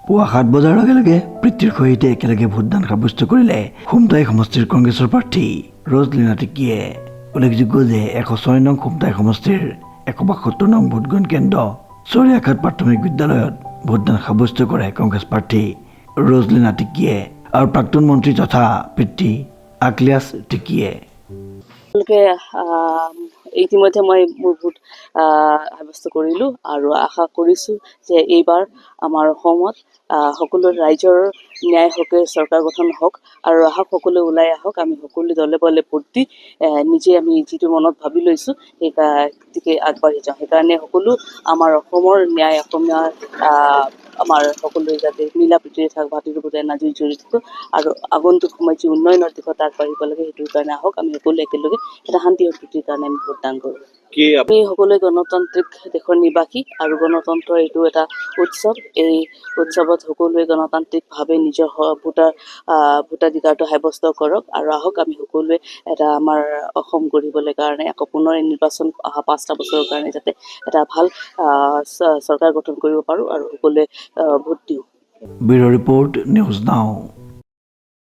পুৱা 7 বজাৰ লগে লগে প্ৰীতিৰ সৈতে একেলগে ভোটদান সাব্যস্ত কৰিলে খুমটাই সমষ্টিৰ কংগ্ৰেছৰ প্ৰাৰ্থী ৰজলিনা টিকিয়ে। উল্লেখযোগ্য যে 106 নং খুমটাই সমষ্টিৰ 172 নং ভোটগ্ৰহণ কেন্দ্ৰ চৰিয়াঘাট প্ৰাথমিক বিদ্যালয়ত ভোটদান সাব্যস্ত কৰে কংগ্ৰেছ প্ৰাৰ্থী ৰজলিনা টিকিয়ে আৰু প্ৰাক্তন মন্ত্ৰী তথা পিতৃ আকলিয়াছ টিকিয়ে। ইতিমধ্যে মই মোৰ ভোট সাব্যস্ত কৰিলোঁ আৰু আশা কৰিছোঁ যে এইবাৰ আমাৰ অসমত সকলো ৰাইজৰ ন্যায় হকে চৰকাৰ গঠন হওক আৰু আহক সকলোৱে ওলাই আহক, আমি সকলো দলে বলে ভোট দি নিজে আমি যিটো মনত ভাবি লৈছোঁ সেই দিশে আগবাঢ়ি যাওঁ। সেইকাৰণে সকলো আমাৰ অসমৰ ন্যায় অসমীয়াৰ আমাৰ সকলোৱে যাতে মিলা প্ৰীতিৰে থাকক, ভাতৃৰ প্ৰতি নাজৰি জড়ি থাকক আৰু আগন্তুক সময়ত যি উন্নয়নৰ দিশত আগবাঢ়িব লাগে সেইটোৰ কাৰণে আহক আমি সকলো একেলগে এটা শান্তি সম্প্ৰীতিৰ কাৰণে আমি ভোটদান কৰোঁ। আমি সকলোৱে গণতান্ত্ৰিক দেশৰ নিবাসী আৰু গণতন্ত্ৰৰ এইটো এটা উৎসৱ। এই উৎসৱত সকলোৱে গণতান্ত্ৰিকভাৱে নিজৰ ভোটাধিকাৰটো সাব্যস্ত কৰক আৰু আহক আমি সকলোৱে এটা আমাৰ অসম গঢ়িবলৈ কাৰণে আকৌ পুনৰ নিৰ্বাচন অহা 5টা বছৰৰ কাৰণে যাতে এটা ভাল চৰকাৰ গঠন কৰিব পাৰোঁ আৰু সকলোৱে ভোট দিওঁ। Bureau' report, news now.